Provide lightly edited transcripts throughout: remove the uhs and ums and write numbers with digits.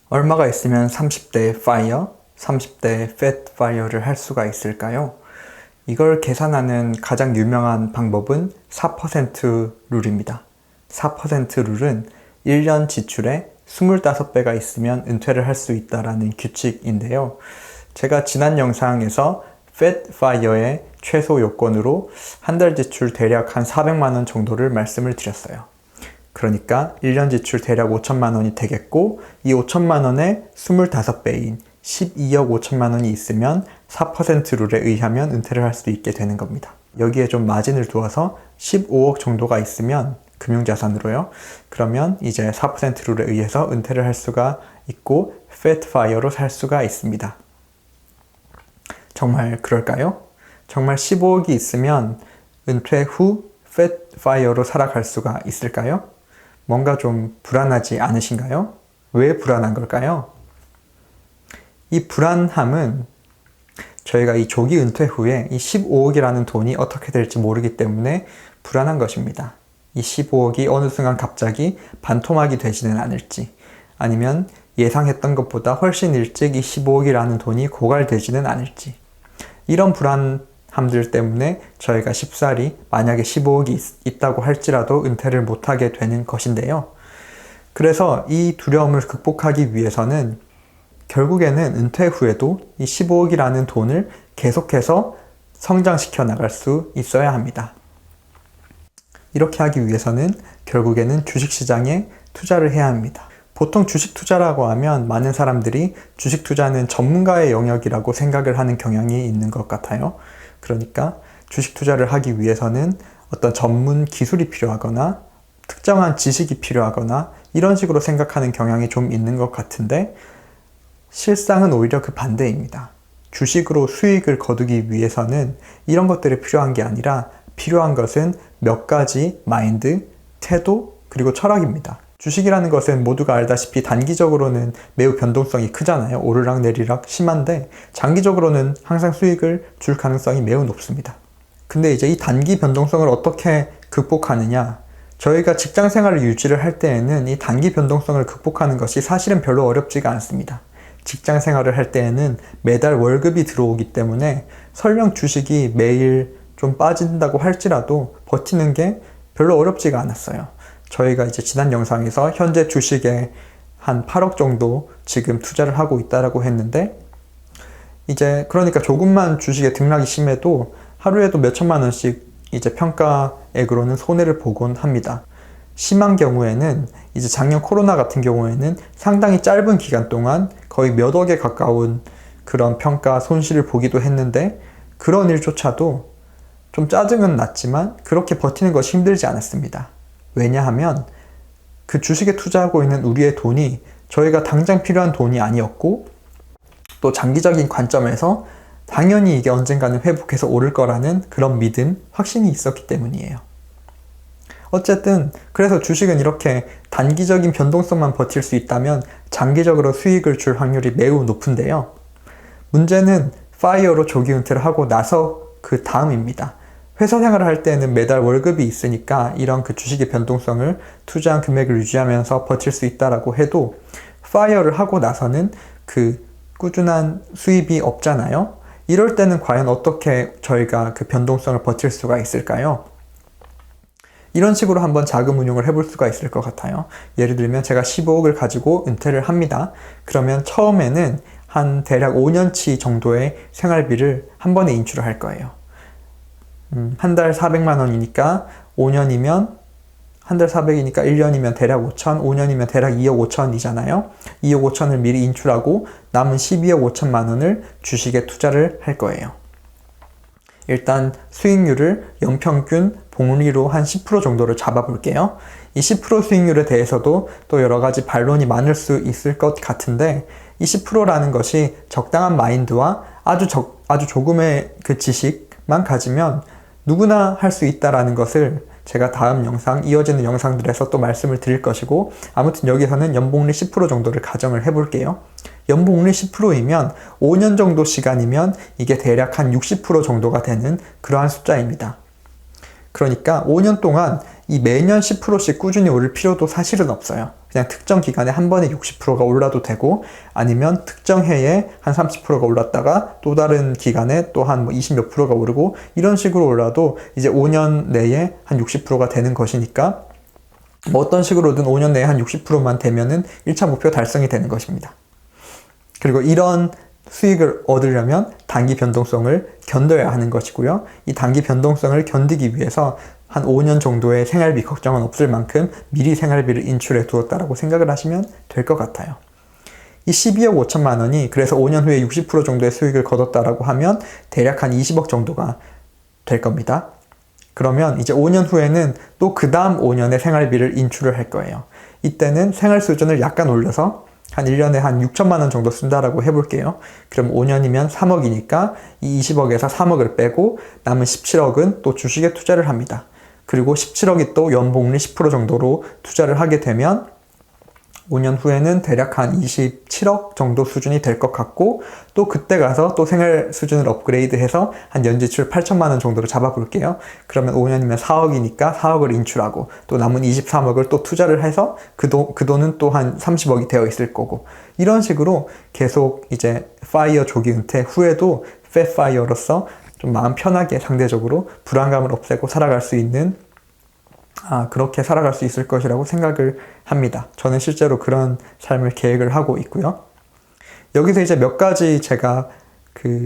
얼마가 있으면 30대 파이어, 30대 팻 파이어를 할 수가 있을까요? 이걸 계산하는 가장 유명한 방법은 4% 룰입니다. 4% 룰은 1년 지출의 25배가 있으면 은퇴를 할 수 있다는 규칙인데요. 제가 지난 영상에서 팻 파이어의 최소 요건으로 한 달 지출 대략 한 400만 원 정도를 말씀을 드렸어요. 그러니까 1년 지출 대략 5천만 원이 되겠고, 이 5천만 원의 25배인 12억 5천만 원이 있으면 4% 룰에 의하면 은퇴를 할 수 있게 되는 겁니다. 여기에 좀 마진을 두어서 15억 정도가 있으면 금융자산으로요. 그러면 이제 4% 룰에 의해서 은퇴를 할 수가 있고 팻 파이어로 살 수가 있습니다. 정말 그럴까요? 정말 15억이 있으면 은퇴 후 팻 파이어로 살아갈 수가 있을까요? 뭔가 좀 불안하지 않으신가요? 왜 불안한 걸까요? 이 불안함은 저희가 이 조기 은퇴 후에 이 15억이라는 돈이 어떻게 될지 모르기 때문에 불안한 것입니다. 이 15억이 어느 순간 갑자기 반토막이 되지는 않을지, 아니면 예상했던 것보다 훨씬 일찍 이 15억이라는 돈이 고갈되지는 않을지, 이런 불안함들 때문에 저희가 쉽사리 만약에 15억이 있다고 할지라도 은퇴를 못하게 되는 것인데요. 그래서 이 두려움을 극복하기 위해서는 결국에는 은퇴 후에도 이 15억이라는 돈을 계속해서 성장시켜 나갈 수 있어야 합니다. 이렇게 하기 위해서는 결국에는 주식시장에 투자를 해야 합니다. 보통 주식 투자라고 하면 많은 사람들이 주식 투자는 전문가의 영역이라고 생각을 하는 경향이 있는 것 같아요. 그러니까 주식 투자를 하기 위해서는 어떤 전문 기술이 필요하거나 특정한 지식이 필요하거나 이런 식으로 생각하는 경향이 좀 있는 것 같은데, 실상은 오히려 그 반대입니다. 주식으로 수익을 거두기 위해서는 이런 것들이 필요한 게 아니라 필요한 것은 몇 가지 마인드, 태도, 그리고 철학입니다. 주식이라는 것은 모두가 알다시피 단기적으로는 매우 변동성이 크잖아요. 오르락 내리락 심한데 장기적으로는 항상 수익을 줄 가능성이 매우 높습니다. 근데 이제 이 단기 변동성을 어떻게 극복하느냐? 저희가 직장 생활을 유지를 할 때에는 이 단기 변동성을 극복하는 것이 사실은 별로 어렵지가 않습니다. 직장 생활을 할 때에는 매달 월급이 들어오기 때문에 설령 주식이 매일 좀 빠진다고 할지라도 버티는 게 별로 어렵지가 않았어요. 저희가 이제 지난 영상에서 현재 주식에 한 8억 정도 지금 투자를 하고 있다라고 했는데, 이제 그러니까 조금만 주식에 등락이 심해도 하루에도 몇 천만 원씩 이제 평가액으로는 손해를 보곤 합니다. 심한 경우에는 이제 작년 코로나 같은 경우에는 상당히 짧은 기간 동안 거의 몇 억에 가까운 그런 평가 손실을 보기도 했는데, 그런 일조차도 좀 짜증은 났지만 그렇게 버티는 것이 힘들지 않았습니다. 왜냐하면 그 주식에 투자하고 있는 우리의 돈이 저희가 당장 필요한 돈이 아니었고, 또 장기적인 관점에서 당연히 이게 언젠가는 회복해서 오를 거라는 그런 믿음, 확신이 있었기 때문이에요. 어쨌든 그래서 주식은 이렇게 단기적인 변동성만 버틸 수 있다면 장기적으로 수익을 줄 확률이 매우 높은데요. 문제는 파이어로 조기 은퇴를 하고 나서 그 다음입니다. 회사 생활을 할 때는 매달 월급이 있으니까 이런 그 주식의 변동성을 투자한 금액을 유지하면서 버틸 수 있다라고 해도, 파이어를 하고 나서는 그 꾸준한 수입이 없잖아요. 이럴 때는 과연 어떻게 저희가 그 변동성을 버틸 수가 있을까요? 이런 식으로 한번 자금 운용을 해볼 수가 있을 것 같아요. 예를 들면 제가 15억을 가지고 은퇴를 합니다. 그러면 처음에는 한 대략 5년치 정도의 생활비를 한 번에 인출을 할 거예요. 한 달 400만 원이니까 5년이면 한 달 400이니까 1년이면 대략 5천, 5년이면 대략 2억 5천이잖아요. 2억 5천을 미리 인출하고 남은 12억 5천만 원을 주식에 투자를 할 거예요. 일단 수익률을 연평균 복리로 한 10% 정도를 잡아볼게요. 이 10% 수익률에 대해서도 또 여러 가지 반론이 많을 수 있을 것 같은데, 이 10%라는 것이 적당한 마인드와 아주 조금의 그 지식만 가지면 누구나 할 수 있다라는 것을 제가 다음 영상, 이어지는 영상들에서 또 말씀을 드릴 것이고, 아무튼 여기서는 연복리 10% 정도를 가정을 해볼게요. 연복리 10%이면 5년 정도 시간이면 이게 대략 한 60% 정도가 되는 그러한 숫자입니다. 그러니까 5년 동안 이 매년 10%씩 꾸준히 오를 필요도 사실은 없어요. 그냥 특정 기간에 한 번에 60%가 올라도 되고, 아니면 특정 해에 한 30%가 올랐다가 또 다른 기간에 또 한 20 몇 프로가 오르고, 이런 식으로 올라도 이제 5년 내에 한 60%가 되는 것이니까 뭐 어떤 식으로든 5년 내에 한 60%만 되면은 1차 목표 달성이 되는 것입니다. 그리고 이런 수익을 얻으려면 단기 변동성을 견뎌야 하는 것이고요. 이 단기 변동성을 견디기 위해서 한 5년 정도의 생활비 걱정은 없을 만큼 미리 생활비를 인출해 두었다라고 생각을 하시면 될 것 같아요. 이 12억 5천만 원이 그래서 5년 후에 60% 정도의 수익을 거뒀다라고 하면 대략 한 20억 정도가 될 겁니다. 그러면 이제 5년 후에는 또 그 다음 5년의 생활비를 인출을 할 거예요. 이때는 생활 수준을 약간 올려서 한 1년에 한 6천만 원 정도 쓴다라고 해볼게요. 그럼 5년이면 3억이니까 이 20억에서 3억을 빼고 남은 17억은 또 주식에 투자를 합니다. 그리고 17억이 또 연복리 10% 정도로 투자를 하게 되면 5년 후에는 대략 한 27억 정도 수준이 될 것 같고, 또 그때 가서 또 생활 수준을 업그레이드해서 한 연지출 8천만 원 정도로 잡아볼게요. 그러면 5년이면 4억이니까 4억을 인출하고 또 남은 23억을 또 투자를 해서 그 돈은 또 한 30억이 되어 있을 거고, 이런 식으로 계속 이제 파이어 조기 은퇴 후에도 팻파이어로서 좀 마음 편하게 상대적으로 불안감을 없애고 살아갈 수 있는, 그렇게 살아갈 수 있을 것이라고 생각을 합니다. 저는 실제로 그런 삶을 계획을 하고 있고요. 여기서 이제 몇 가지 제가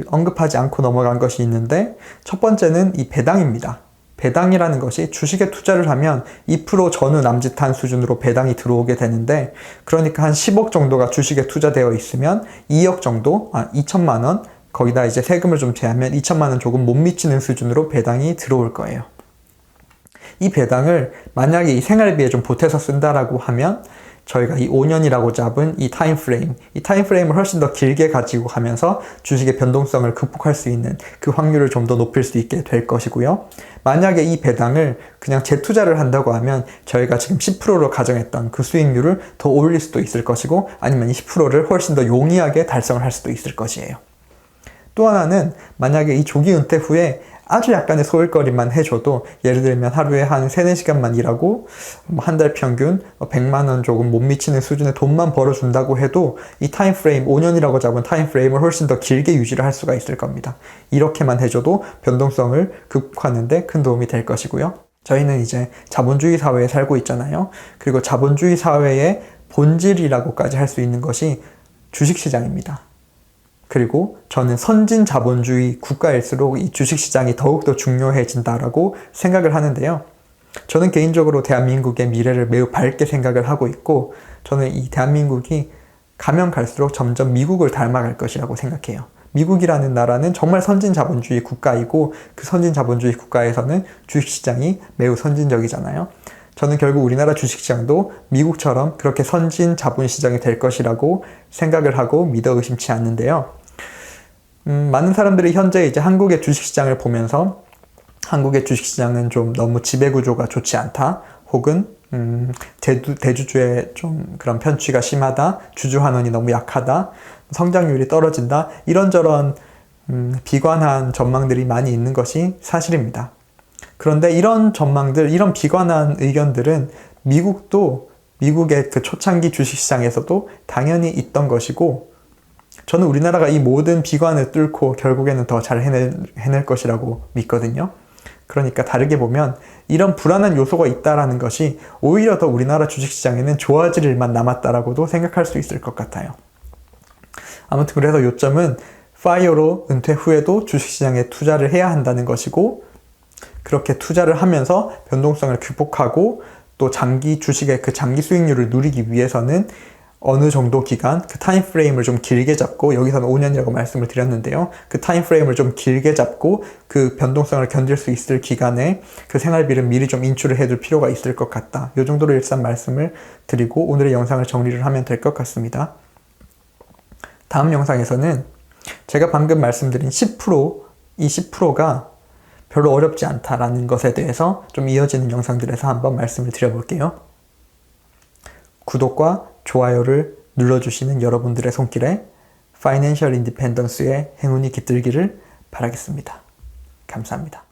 언급하지 않고 넘어간 것이 있는데, 첫 번째는 이 배당입니다. 배당이라는 것이 주식에 투자를 하면 2% 전후 남짓한 수준으로 배당이 들어오게 되는데, 그러니까 한 10억 정도가 주식에 투자되어 있으면 2억 정도, 2천만 원, 거기다 이제 세금을 좀 제하면 2천만 원 조금 못 미치는 수준으로 배당이 들어올 거예요. 이 배당을 만약에 이 생활비에 좀 보태서 쓴다라고 하면 저희가 이 5년이라고 잡은 이 타임프레임을 훨씬 더 길게 가지고 가면서 주식의 변동성을 극복할 수 있는 그 확률을 좀 더 높일 수 있게 될 것이고요. 만약에 이 배당을 그냥 재투자를 한다고 하면 저희가 지금 10%로 가정했던 그 수익률을 더 올릴 수도 있을 것이고, 아니면 이 10%를 훨씬 더 용이하게 달성을 할 수도 있을 것이에요. 또 하나는 만약에 이 조기 은퇴 후에 아주 약간의 소일거리만 해줘도, 예를 들면 하루에 한 3-4시간만 일하고 한 달 평균 100만 원 조금 못 미치는 수준의 돈만 벌어준다고 해도 이 타임프레임, 5년이라고 잡은 타임프레임을 훨씬 더 길게 유지를 할 수가 있을 겁니다. 이렇게만 해줘도 변동성을 극복하는 데 큰 도움이 될 것이고요. 저희는 이제 자본주의 사회에 살고 있잖아요. 그리고 자본주의 사회의 본질이라고까지 할 수 있는 것이 주식시장입니다. 그리고 저는 선진 자본주의 국가일수록 이 주식시장이 더욱더 중요해진다라고 생각을 하는데요. 저는 개인적으로 대한민국의 미래를 매우 밝게 생각을 하고 있고, 저는 이 대한민국이 가면 갈수록 점점 미국을 닮아갈 것이라고 생각해요. 미국이라는 나라는 정말 선진 자본주의 국가이고, 그 선진 자본주의 국가에서는 주식시장이 매우 선진적이잖아요. 저는 결국 우리나라 주식시장도 미국처럼 그렇게 선진 자본시장이 될 것이라고 생각을 하고 믿어 의심치 않는데요. 많은 사람들이 현재 이제 한국의 주식시장을 보면서 한국의 주식시장은 좀 너무 지배구조가 좋지 않다, 혹은 대주주의 좀 그런 편취가 심하다, 주주환원이 너무 약하다, 성장률이 떨어진다, 이런저런 비관한 전망들이 많이 있는 것이 사실입니다. 그런데 이런 전망들, 이런 비관한 의견들은 미국의 그 초창기 주식시장에서도 당연히 있던 것이고, 저는 우리나라가 이 모든 비관을 뚫고 결국에는 더 잘 해낼 것이라고 믿거든요. 그러니까 다르게 보면 이런 불안한 요소가 있다라는 것이 오히려 더 우리나라 주식시장에는 좋아질 일만 남았다라고도 생각할 수 있을 것 같아요. 아무튼 그래서 요점은 파이어로 은퇴 후에도 주식시장에 투자를 해야 한다는 것이고, 그렇게 투자를 하면서 변동성을 극복하고 또 주식의 그 장기 수익률을 누리기 위해서는 어느 정도 기간, 그 타임프레임을 좀 길게 잡고, 여기서는 5년이라고 말씀을 드렸는데요. 그 타임프레임을 좀 길게 잡고 그 변동성을 견딜 수 있을 기간에 그 생활비를 미리 좀 인출을 해둘 필요가 있을 것 같다. 이 정도로 일단 말씀을 드리고 오늘의 영상을 정리를 하면 될 것 같습니다. 다음 영상에서는 제가 방금 말씀드린 10%, 이 10%가 별로 어렵지 않다라는 것에 대해서 좀 이어지는 영상들에서 한번 말씀을 드려볼게요. 구독과 좋아요를 눌러주시는 여러분들의 손길에 파이낸셜 인디펜던스의 행운이 깃들기를 바라겠습니다. 감사합니다.